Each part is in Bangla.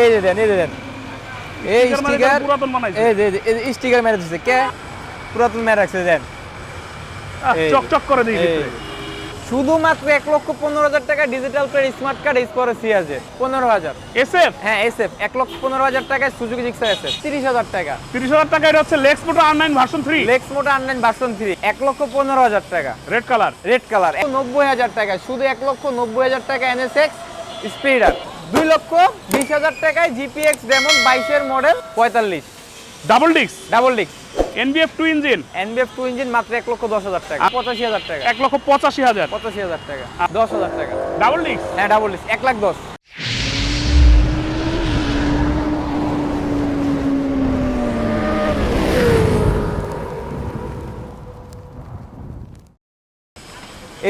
এই যে দেন, এই যে দেন, এই স্টিকার পুরাতন বানাইছে, এই যে স্টিকার মেরে দিচ্ছে কে, পুরাতন মেরে রাখছে দেন, চকচক করে দিই ভিতরে। শুধুমাত্র 1,15,000 টাকা ডিজিটাল প্লেট স্মার্ট কার্ড এসপরে সিআরজে 15,000 এসএফ, হ্যাঁ এসএফ 1,15,000 টাকায় সুজুকি জিক্সার এসএফ 30,000 টাকা। 30,000 টাকা। এটা হচ্ছে লেক্স মোটো R9 ভার্সন 3, লেক্স মোটো R9 ভার্সন 3 1,15,000 টাকা, রেড কালার। রেড কালার 90,000 টাকা, শুধু 1,90,000 টাকা এনএসএক্স স্পিডার। 2,20,000 টাকায় জিপিএক্স ডেমন 22 এর model 45 double disc, double disc NVF 2 engine, NVF 2 engine মাত্র 1,10,000 টাকা, 85,000 টাকা, 1,85,000, 85,000 টাকা, 10,000 টাকা। Double disc. হ্যাঁ ডাবল ডিস্ক 1,10,000।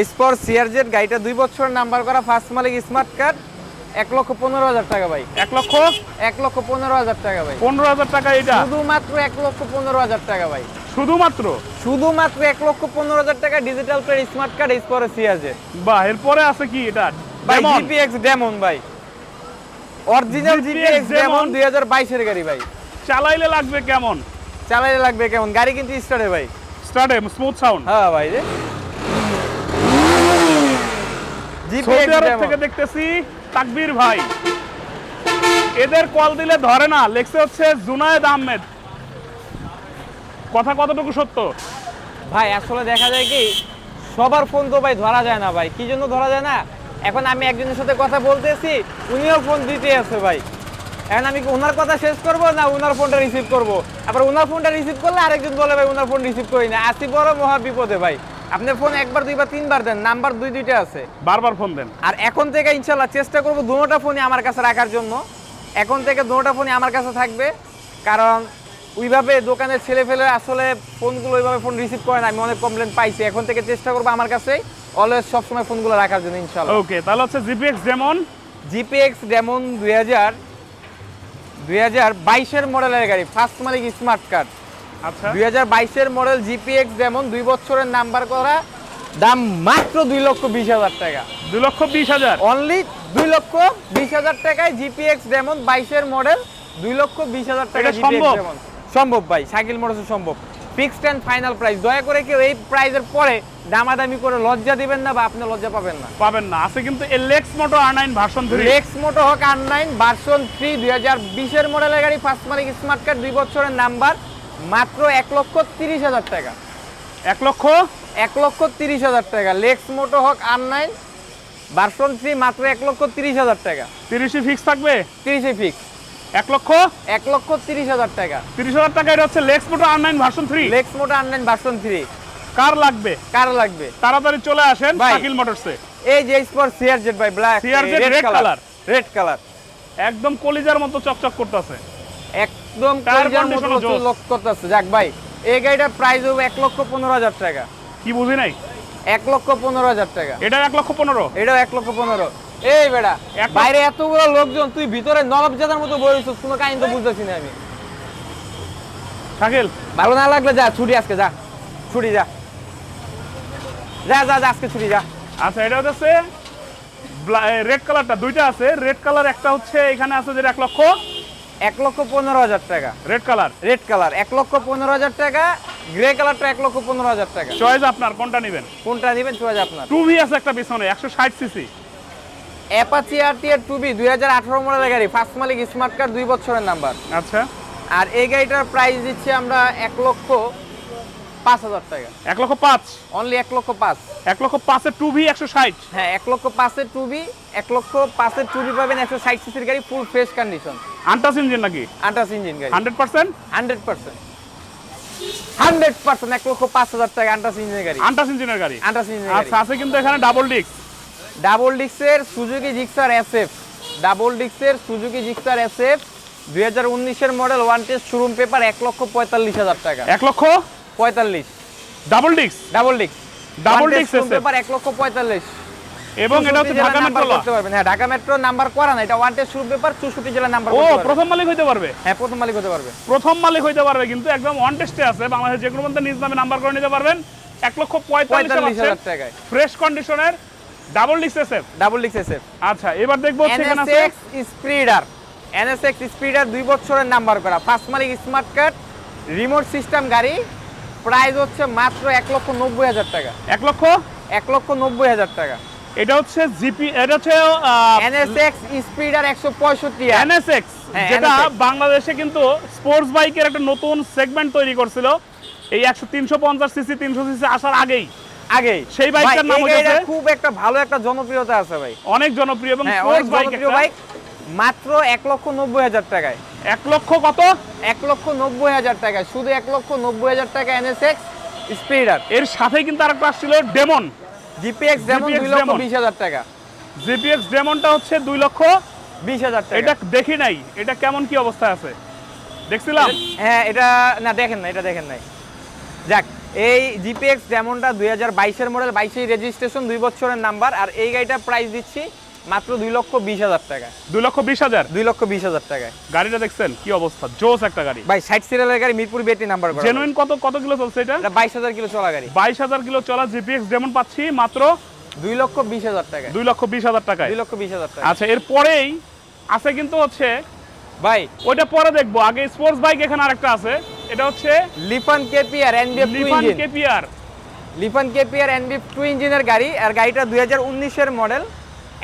এসপর সিআরজেড গাড়িটা 2 বছরের নাম্বার করা, ফার্স্ট মালিক, স্মার্ট কার্ড, 1,15,000 টাকা ভাই, 1,15,000 টাকা ভাই, 15,000 টাকা। এটা শুধুমাত্র 1,15,000 টাকা ভাই, শুধুমাত্র 1,15,000 টাকা ডিজিটাল প্লেট স্মার্ট কার্ড এসপর সিআরজেড। বাহ, এরপরে আছে কি এটা? ভাই ডেমন, জিপিএক্স ডেমন ভাই, অরিজিনাল জিপিএক্স ডেমন 2022 এর গাড়ি ভাই। চালাইলে লাগবে কেমন? চালাইলে লাগবে কেমন? গাড়ি কিন্তু স্টার্টে ভাই, স্টার্টে স্মুথ সাউন্ড। হ্যাঁ ভাই রে সৌদি জিপিএক্স আরব ডেমন। থেকে দেখতেছি তাকবীর ভাই, এদের কল দিলে ধরে না, লেখছে হচ্ছে জুনায়েদ আহমেদ। কথা কতটুকু সত্য? ভাই আসলে দেখা যায় কি, সবার ফোন তো ভাই ধরা যায় না ভাই। কি জন্য ধরা যায় না? এখন আমি একজনের সাথে কথা বলতেছি, উনিও ফোন দিতে আছে ভাই। এখন আমি কি ওনার কথা শেষ করব না ওনার ফোনটা রিসিভ করব? আবার ওনার ফোনটা রিসিভ করলে আরেকজন বলে ভাই ওনার ফোন রিসিভ করি না। আসি বড় মহা বিপদে ভাই। আপনি ফোন একবার দুইবার তিনবার দেন, নাম্বার দুইটা আছে, বারবার ফোন দেন। আর এখন থেকে ইনশাল্লাহ চেষ্টা করব দুটোটা ফোনই আমার কাছে রাখার জন্য। এখন থেকে দুটোটা ফোনই আমার কাছে থাকবে, কারণ ওইভাবে দোকানের ছেলে ফেলে আসলে ফোনগুলো ওইভাবে ফোন রিসিভ করে না, আমি অনেক কমপ্লেন পাইছি। এখন থেকে চেষ্টা করবো আমার কাছে অলওয়েজ সবসময় ফোনগুলো রাখার জন্য ইনশাল্লাহ। ওকে, তাহলে হচ্ছে জিপিএক্স ডেমন, জিপিএক্স ডেমন 2022 এর মডেলের গাড়ি, ফার্স্ট মালিক, স্মার্ট কার্ড। আচ্ছা 2022 এর মডেল জিপিএক্স ডেমন 2 বছরের নাম্বার করা, দাম মাত্র 2,20,000 টাকা, 2,20,000। অনলি 2,20,000 টাকায় জিপিএক্স ডেমন 22 এর মডেল, 2,20,000 টাকা এটা জিপিএক্স সম্ভব? ডেমন। সম্ভব ভাই, শাকিল মোটরসে সম্ভব। Fixed and final price. দয়া করে কেউ এই প্রাইসের পরে দামাদামি করে লজ্জা দিবেন না, বা আপনি লজ্জা পাবেন না। পাবেন না। আছে কিন্তু এই লেক্স মোটো R9 ভার্সন 3, লেক্স মোটো হক R9 ভার্সন 3 2020 এর মডেলের গাড়ি, ফার্স্ট মালিক, স্মার্ট কার্ড, 2 বছরের নাম্বার, মাত্র 1,30,000 টাকা, 1,30,000 টাকা। লেক্স মোটো হক R9 ভার্সন 3 মাত্র 1,30,000 টাকা। 30 ফিক্স থাকবে, 30 ফিক্স, 1,30,000 টাকা। 1,30,000 টাকা। এটা হচ্ছে লেক্স মোটো R9 ভার্সন 3। লেক্স মোটো R9 ভার্সন 3 কার লাগবে? কার লাগবে? তাড়াতাড়ি চলে আসেন ভাই। শাকিল মোটরসে। এই যে স্পোর্ট সিআরজেড ভাই, black CRZ red color। Red colour, একদম কলিজার মতো চকচক করতেছে। একদম Tire কলিজার condition মতো ও জোস। লক করতেছে। যাক ভাই, এই গাড়িটার প্রাইস হবে 1,15,000 টাকা, কি বুঝি নাই? 1,15,000 টাকা। এটা 1,15,000। এটাও 1,15,000। এই বেটা, বাইরে এতগুলো লোকজন, তুই ভিতরে নবাবজাদার মতো বলেছিস, কোনো কাহিনী তো বুঝতেছি না আমি। শাকিল ভালো না লাগলে যা, ছুটি আজকে যা, ছুটি যা, যা যা যা, আজকে ছুটি যা। আচ্ছা, এটা হচ্ছে রেড কালারটা, দুইটা আছে। রেড কালার একটা হচ্ছে এখানে আছে, যেটা 1,15,000 টাকা। Red colour. রেড কালার 1,15,000 টাকা, গ্রে কালারটা 1,15,000 টাকা। চয়েস আপনার, কোনটা নেবেন? কোনটা নেবেন চয়েস আপনার। 2V আছে একটা পিছনে, 160 সিসি। অ্যাপাচি আরটিআর 2B 2018 মডেলের গাড়ি, ফার্স্ট মালিক, স্মার্ট কার্ড, 2 বছরের নাম্বার। আচ্ছা, আর এই গাড়িটার প্রাইস দিচ্ছি আমরা 1,05,000 টাকা, 1,05,000। অনলি 1,05,000। 1,05,000 2V 160। হ্যাঁ 1,05,000 2B, 1,05,000 2B পাবেন, 160 সিসির গাড়ি, ফুল ফ্রেশ কন্ডিশন, আনটাস ইঞ্জিন নাকি? আন্টাস ইঞ্জিন গাড়ি, 100%? 100%, 1,05,000 টাকা আন্টাস ইঞ্জিনের গাড়ি, আনটাস ইঞ্জিনের গাড়ি। আন্টাস ইঞ্জিনের গাড়ি। আচ্ছা, আছে কিন্তু এখানে ডাবল ডিস্ক। ডাবল ডিস্কের সুজুকি জিক্সার এসএফ, ডাবল ডিস্কের সুজুকি জিক্সার এসএফ 2019 এর model, one test, showroom paper, 1,45,000 টাকা, 1,45,000 double disc. Double disc, double disc showroom paper 1,45,000। এবং এটা হচ্ছে ঢাকা মেট্রো। করতে পারবেন, হ্যাঁ ঢাকা মেট্রো নাম্বার করা না, এটা ওয়ান টেস্ট শোরুম পেপার, 64 জেলা নাম্বার ও, করতে পারবেন। প্রথম মালিক হইতে পারবে? হ্যাঁ প্রথম মালিক হতে পারবে, প্রথম মালিক হইতে পারবে, কিন্তু একদম অন টেস্টে আছে। বাংলাদেশের যে কোনো মধ্যে নিজ নামে নাম্বার করে নিতে পারবেন। 1,45,000 টাকায় ফ্রেশ কন্ডিশনের double disc SF. Double disc SF. আচ্ছা, এবার দেখবো হচ্ছে এখানে আছে এনএসএক্স স্পিডার NSX স্পিডার 2 বছরের নাম্বার করা, ফার্স্ট মালিক, স্মার্ট কার্ড, রিমোট সিস্টেম গাড়ি। প্রাইস হচ্ছে মাত্র 1,90,000 টাকা। 1,90,000 টাকা। এটা হচ্ছে জিপি, এটা হচ্ছে NSX স্পিডার 165 আর NSX, হ্যাঁ, যেটা NSX বাংলাদেশে কিন্তু স্পোর্টস বাইকের একটা নতুন সেগমেন্ট তৈরি করছিল এই 350 সিসি 300 সিসি আসার আগেই। সেই বাইকটার নাম হচ্ছে, খুব একটা ভালো একটা জনপ্রিয়তা আছে ভাই, অনেক জনপ্রিয় এবং হ্যাঁ, অনেক স্পোর্টস বাইক জনপ্রিয় বাইক। মাত্র 1,90,000 টাকায়। 1 লক্ষ কত? 1,90,000 টাকায়, শুধু 1,90,000 টাকা NSX স্পিডার। এর সাথে কিন্তু আরেকটা আসছিল ডেমন, GPX ডেমন 2,20,000 টাকা। GPX ডেমনটা হচ্ছে 2,20,000 টাকা। এটা দেখি নাই, এটা কেমন কি অবস্থায় আছে দেখছিলাম? হ্যাঁ, এটা না দেখেন না, এটা দেখেন নাই। যাক, এই GPX ডেমনটা 2022 মডেল, 22 রেজিস্ট্রেশন, 2 বছরের নাম্বার। আর এই গাড়িটা প্রাইস দিচ্ছি মাত্র 2,20,000 টাকা। 2,20,000? 2,20,000 টাকায়। গাড়িটা দেখছেন কি অবস্থা, জোস একটা গাড়ি ভাই 60 সিরিয়ালের গাড়ি, মিরপুর বিএটি নাম্বার করা। জেনুইন কত কিলো চলছে এটা? 22,000 কিলো চলা গাড়ি। 22,000 কিলো চলা GPX ডেমন পাচ্ছি মাত্র 2,20,000 টাকা। 2,20,000 টাকায়। 2,20,000 টাকা। আচ্ছা, এর পরেই আছে কিন্তু হচ্ছে ভাই ওইটা পরে দেখবো, আগে স্পোর্টস বাইক এখানে আরেকটা আছে, এটা হচ্ছে লিফান KPR NBF 2 লিফান engine. KPR. লিফান KPR NBF 2 ইঞ্জিনের গাড়ি। আর গাড়িটা 2019 এর মডেল,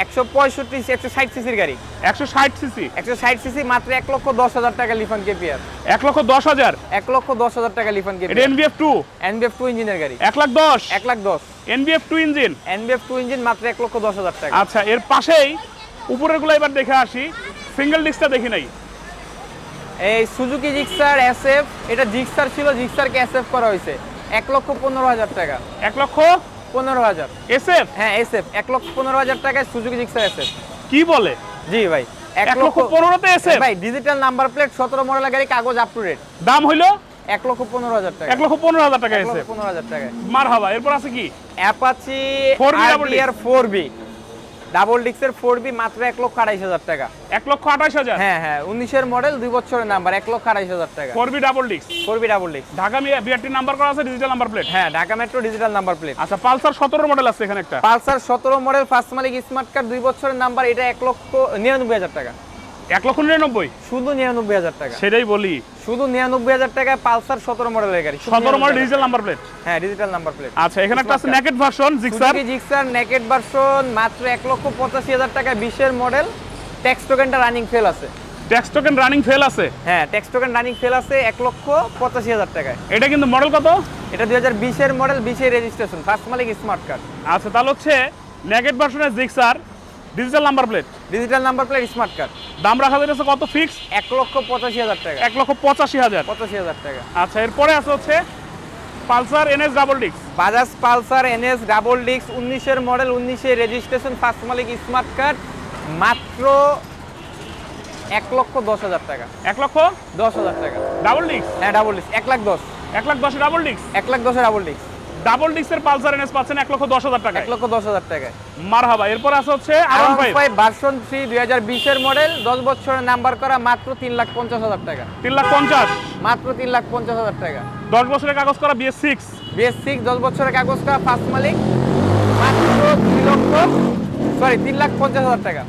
160 সিসির গাড়ি। 160 সিসি, 160 সিসি, মাত্র 1,10,000 টাকা লিফান কেপিআর। 1,10,000? 1,10,000 টাকা লিফান এটা কেপিআর। NBF 2? NBF 2 ইঞ্জিনের গাড়ি। 1,10,000? 1,10,000 NBF 2 ইঞ্জিন। NBF 2 ইঞ্জিন, মাত্র 1,10,000 টাকা। আচ্ছা, এর পাশেই উপরের গুলো এবার দেখে আসি, সিঙ্গেল ডিস্কটা দেখি নাই। এই সুজুকি জিক্সার SF, এটা জিক্সার ছিল, জিক্সারকে SF করা হয়েছে, 1,15,000 টাকা। 1,15,000 SF? হ্যাঁ, SF 1,15,000 টাকায় সুজুকি জিক্সার SF। কি বলে? জি ভাই, 1,15,000 SF? ভাই ডিজিটাল নাম্বার প্লেট, 17 মডেলের গাড়ি, কাগজ আপ টু ডেট। দাম হইলো 1,15,000 টাকা। 1,15,000 টাকা SF। 1,15,000 টাকায়। মারহাবা। এরপর আছে কি? Apache 4B double RTR 4B double ডিক্সের 4B, মাত্র 1,28,000 টাকা। 1,28,000? হ্যাঁ হ্যাঁ, 19 এর মডেল, 2 বছরের নাম্বার, 1,28,000 টাকা। 4B double disc. 4B double ডিক্স। ঢাকা বিআরটি নাম্বার করা আছে, ডিজিটাল নাম্বার প্লেট। হ্যাঁ, Dhaka metro digital number plate. আচ্ছা, পালসার 17 মডেল আছে এখানে একটা। পালসার 17 মডেল, ফার্স্ট মালিক, স্মার্ট কার্ড, 2 বছরের নাম্বার, এটা 1,99,000 টাকা। 1,99,000? শুধু 99,000 টাকা। সেটাই বলি, শুধু 99,000 টাকায় পালসার 17 মডেলের গাড়ি। 17 মডেল ডিজিটাল নাম্বার প্লেট। হ্যাঁ, ডিজিটাল নাম্বার প্লেট। আচ্ছা, এখানে একটা আছে naked version Gixxer. Gixxer naked version, মাত্র 1,85,000 টাকায়, 20 এর মডেল। ট্যাক্স টোকেনটা রানিং ফেল আছে। ট্যাক্স টোকেন রানিং ফেল আছে? হ্যাঁ, ট্যাক্স টোকেন রানিং ফেল আছে, 1,85,000 টাকায়। এটা কিন্তু মডেল কত? এটা 2020 এর মডেল, 20 এর রেজিস্ট্রেশন, ফার্স্ট মালিক, স্মার্ট কার্ড। আচ্ছা, তাহলে হচ্ছে নেকেড ভার্সনের Gixxer, digital number plate, digital number plate, smart card. দাম রাখা যাচ্ছে কত ফিক্স? 1,85,000 টাকা। 1,85,000? 85,000 টাকা। আচ্ছা, এরপরে আছে হচ্ছে Pulsar NS double disc. Bajaj Pulsar NS double disc, 19 এর মডেল, 19 এর রেজিস্ট্রেশন, ফার্স্ট মালিক, স্মার্ট কার্ড, মাত্র 1,10,000 টাকা। 1,10,000 টাকা ডাবল ডিস্ক? হ্যাঁ, double disc, 1,10,000। 1,10,000 double disc? 1,10,000 double disc. Double ডিস্কের পালসার NS পাচ্ছেন 1,10,000 টাকায়। 1,10,000 টাকায়। মারহাবা। এরপর আছে হচ্ছে R15 ভার্সন 3, 2020 এর মডেল, 10 বছরের নাম্বার করা, মাত্র 3,50,000 টাকা। 3,50,000? মাত্র 3,50,000 টাকা। 10 বছরের কাগজ করা BS6। BS6, 10 বছরের কাগজ করা, ফার্স্ট মালিক, মাত্র 3,50,000 টাকা।